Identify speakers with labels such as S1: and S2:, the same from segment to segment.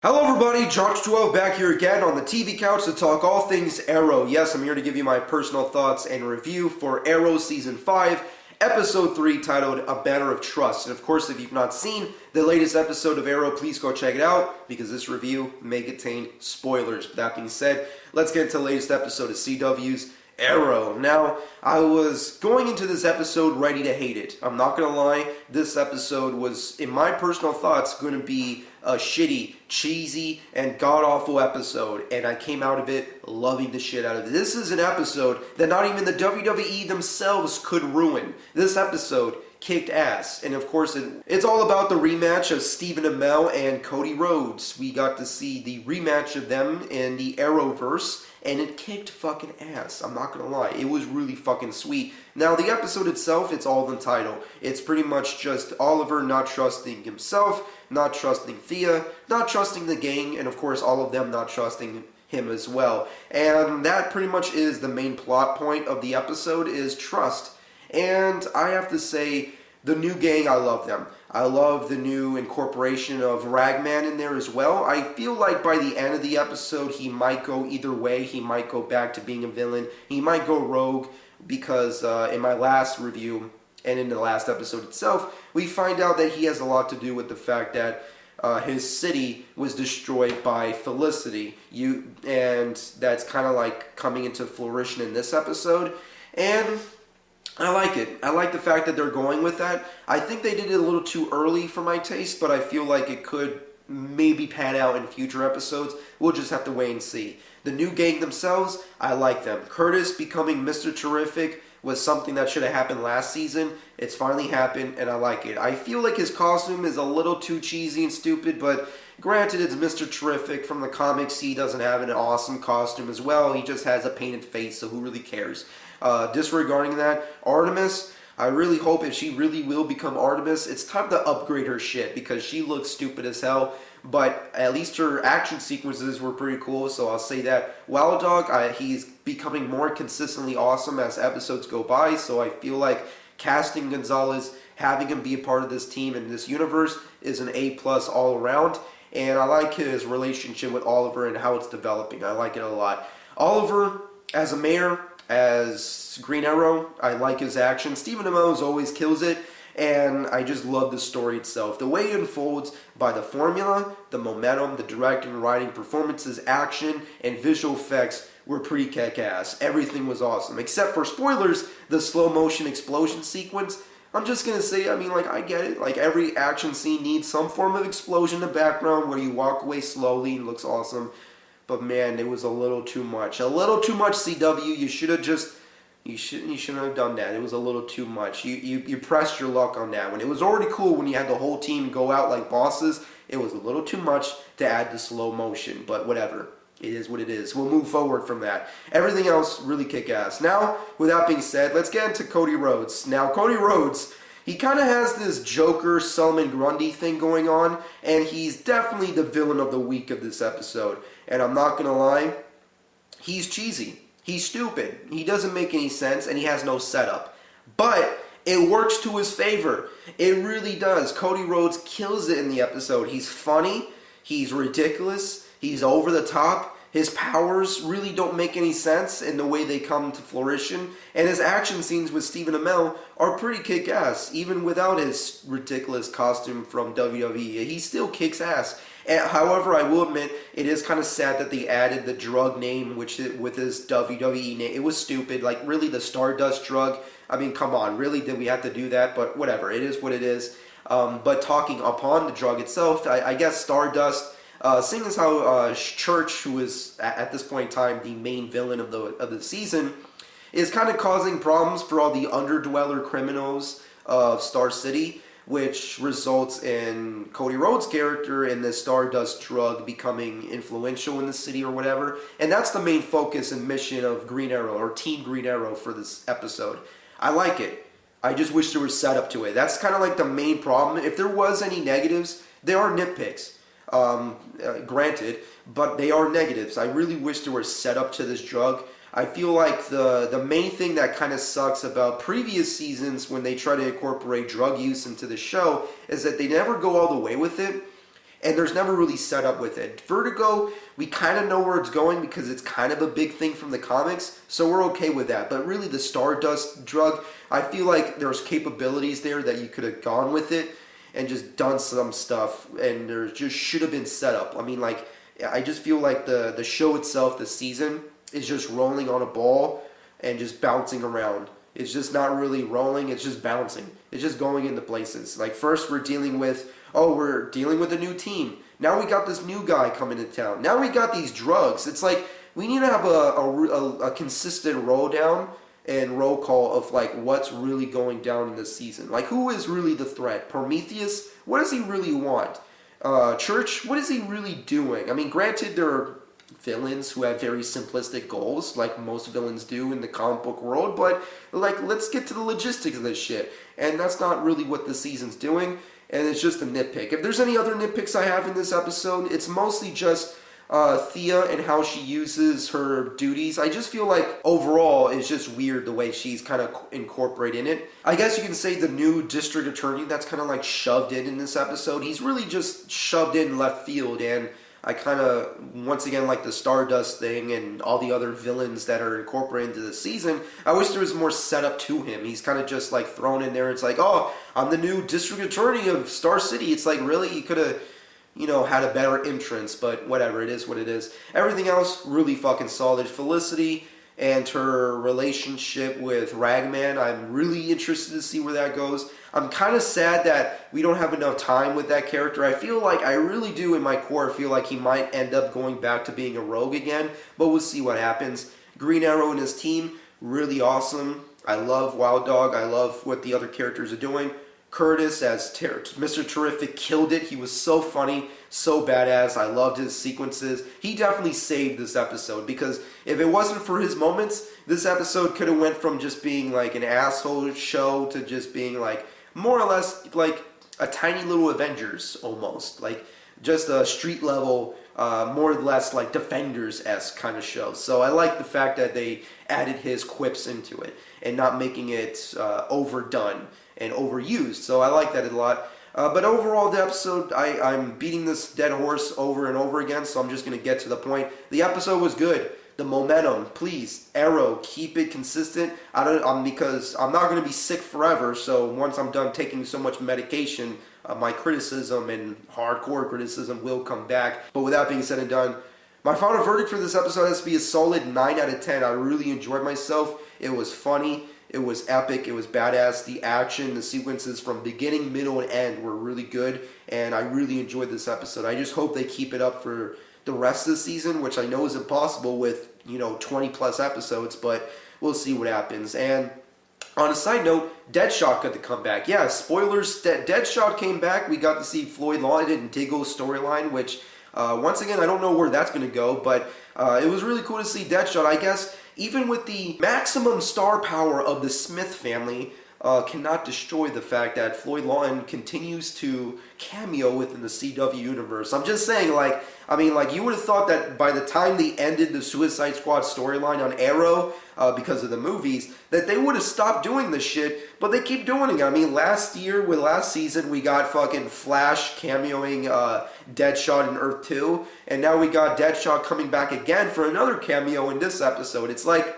S1: Hello everybody, Josh12 back here again on the TV couch to talk all things Arrow. Yes, I'm here to give you my personal thoughts and review for Arrow Season 5, Episode 3, titled A Banner of Trust. And of course, if you've not seen the latest episode of Arrow, please go check it out, because this review may contain spoilers. But that being said, let's get into the latest episode of CW's Arrow. Now, I was going into this episode ready to hate it. I'm not gonna lie, this episode was, in my personal thoughts, gonna be a shitty, cheesy, and god-awful episode, and I came out of it loving the shit out of it. This is an episode that not even the WWE themselves could ruin. This episode kicked ass, and of course it's all about the rematch of Stephen Amell and Cody Rhodes. We got to see the rematch of them in the Arrowverse, and it kicked fucking ass. I'm not gonna lie, it was really fucking sweet. Now the episode itself, it's all in the title. It's pretty much just Oliver not trusting himself, not trusting Thea, not trusting the gang, and of course all of them not trusting him as well. And that pretty much is the main plot point of the episode, is trust. And I have to say, the new gang, I love them. I love the new incorporation of Ragman in there as well. I feel like by the end of the episode, he might go either way. He might go back to being a villain. He might go rogue, because in my last review and in the last episode itself, we find out that he has a lot to do with the fact that his city was destroyed by Felicity. And that's kind of like coming into fruition in this episode. And I like it. I like the fact that they're going with that. I think they did it a little too early for my taste, but I feel like it could maybe pan out in future episodes. We'll just have to wait and see. The new gang themselves, I like them. Curtis becoming Mr. Terrific was something that should have happened last season. It's finally happened, and I like it. I feel like his costume is a little too cheesy and stupid, but granted, it's Mr. Terrific. From the comics, he doesn't have an awesome costume as well. He just has a painted face, so who really cares? Disregarding that, Artemis, I really hope if she really will become Artemis, it's time to upgrade her shit, because she looks stupid as hell, but at least her action sequences were pretty cool, so I'll say that. Wild Dog, he's becoming more consistently awesome as episodes go by, so I feel like casting Gonzalez, having him be a part of this team in this universe, is an A+ all around, and I like his relationship with Oliver and how it's developing. I like it a lot. Oliver, as a mayor, as Green Arrow, I like his action. Stephen Amell always kills it, and I just love the story itself. The way it unfolds by the formula, the momentum, the directing, writing, performances, action, and visual effects were pretty kick-ass. Everything was awesome, except for spoilers, the slow-motion explosion sequence. I'm just gonna say, I get it. Like, every action scene needs some form of explosion in the background where you walk away slowly and looks awesome. But man, it was a little too much. A little too much, CW. You shouldn't have done that. It was a little too much. You pressed your luck on that. When it was already cool when you had the whole team go out like bosses, it was a little too much to add the slow motion. But whatever. It is what it is. We'll move forward from that. Everything else really kick ass. Now, with that being said, let's get into Cody Rhodes. Now, Cody Rhodes, he kind of has this Joker, Solomon Grundy thing going on, and he's definitely the villain of the week of this episode. And I'm not going to lie, he's cheesy. He's stupid. He doesn't make any sense, and he has no setup. But it works to his favor. It really does. Cody Rhodes kills it in the episode. He's funny. He's ridiculous. He's over the top. His powers really don't make any sense in the way they come to fruition. And his action scenes with Stephen Amell are pretty kick-ass. Even without his ridiculous costume from WWE, he still kicks ass. However, I will admit, it is kind of sad that they added the drug name with his WWE name. It was stupid. Like, really, the Stardust drug? Come on. Really, did we have to do that? But whatever. It is what it is. But talking upon the drug itself, I guess Stardust, seeing as how Church, who is at this point in time the main villain of the season, is kind of causing problems for all the underdweller criminals of Star City, which results in Cody Rhodes' character and the Stardust drug becoming influential in the city or whatever. And that's the main focus and mission of Green Arrow, or Team Green Arrow, for this episode. I like it. I just wish there was setup to it. That's kind of like the main problem. If there was any negatives, they are nitpicks. Granted, but they are negatives. I really wish there was setup to this drug. I feel like the main thing that kind of sucks about previous seasons when they try to incorporate drug use into the show is that they never go all the way with it. and there's never really set up with it. Vertigo, we kind of know where it's going because it's kind of a big thing from the comics, so we're okay with that. But really the Stardust drug, I feel like there's capabilities there that you could have gone with it and just done some stuff, and there just should have been set up. I mean, like, I just feel like the show itself, the season, is just rolling on a ball and just bouncing around. It's just not really rolling, it's just bouncing. It's just going into places. Like, first we're dealing with a new team. Now we got this new guy coming to town. Now we got these drugs. It's like, we need to have a consistent roll down and roll call of like what's really going down in this season. Like, who is really the threat? Prometheus, what does he really want? Church, what is he really doing? I mean, granted, there are villains who have very simplistic goals, like most villains do in the comic book world, but like, let's get to the logistics of this shit. And that's not really what the season's doing, and it's just a nitpick. If there's any other nitpicks I have in this episode, it's mostly just Thea and how she uses her duties. I just feel like overall it's just weird the way she's kind of incorporated in it. I guess you can say the new district attorney that's kind of like shoved in this episode, he's really just shoved in left field, and I kind of, once again, like the Stardust thing and all the other villains that are incorporated into the season, I wish there was more setup to him. He's kind of just like thrown in there. It's like, oh, I'm the new district attorney of Star City. It's like, really? You could have, had a better entrance, but whatever, it is what it is. Everything else, really fucking solid. Felicity and her relationship with Ragman, I'm really interested to see where that goes. I'm kind of sad that we don't have enough time with that character. I feel like, I really do in my core feel like he might end up going back to being a rogue again, but we'll see what happens. Green Arrow and his team, really awesome. I love Wild Dog. I love what the other characters are doing. Curtis as Mr. Terrific killed it. He was so funny, so badass. I loved his sequences. He definitely saved this episode, because if it wasn't for his moments, this episode could have went from just being like an asshole show to just being like more or less like a tiny little Avengers almost. Like just a street level, more or less like Defenders-esque kind of show. So I like the fact that they added his quips into it and not making it overdone and overused. So I like that a lot. But overall, the episode, I'm beating this dead horse over and over again, so I'm just going to get to the point. The episode was good. The momentum, please, Arrow, keep it consistent. Because I'm not going to be sick forever, so once I'm done taking so much medication, my criticism and hardcore criticism will come back. But with that being said and done, my final verdict for this episode has to be a solid 9 out of 10. I really enjoyed myself. It was funny. It was epic. It was badass. The action, the sequences from beginning, middle, and end were really good, and I really enjoyed this episode. I just hope they keep it up for the rest of the season, which I know is impossible with 20 plus episodes, but we'll see what happens. And on a side note, Deadshot got to come back. Yeah, spoilers, Deadshot came back. We got to see Floyd Lawton and Diggo's storyline, which once again, I don't know where that's going to go, but it was really cool to see Deadshot. I guess even with the maximum star power of the Smith family, cannot destroy the fact that Floyd Lawton continues to cameo within the CW universe. I'm just saying, you would have thought that by the time they ended the Suicide Squad storyline on Arrow, because of the movies, that they would have stopped doing this shit, but they keep doing it. I mean, last season, we got fucking Flash cameoing Deadshot in Earth 2, and now we got Deadshot coming back again for another cameo in this episode. It's like,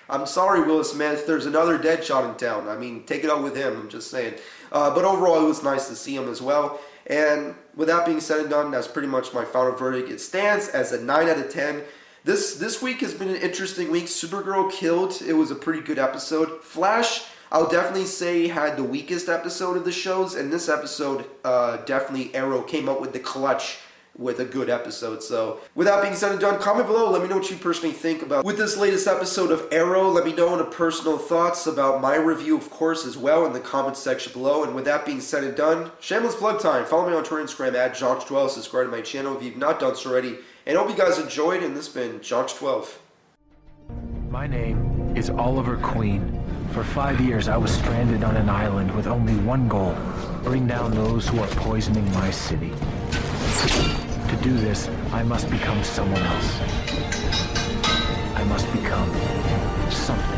S1: I'm sorry, Will Smith, there's another Deadshot in town. I mean, take it out with him, I'm just saying. But overall, it was nice to see him as well. And with that being said and done, that's pretty much my final verdict. It stands as a 9 out of 10. This week has been an interesting week. Supergirl killed. It was a pretty good episode. Flash, I'll definitely say, had the weakest episode of the shows. And this episode, definitely Arrow came up with the clutch with a good episode. So with that being said and done, comment below. Let me know what you personally think about with this latest episode of Arrow. Let me know the personal thoughts about my review, of course, as well in the comments section below. And with that being said and done, shameless plug time. Follow me on Twitter and Instagram at Jonch12. Subscribe to my channel if you've not done so already. And I hope you guys enjoyed. And this has been Jonch12.
S2: My name is Oliver Queen. For 5 years, I was stranded on an island with only one goal: bring down those who are poisoning my city. To do this, I must become someone else. I must become something.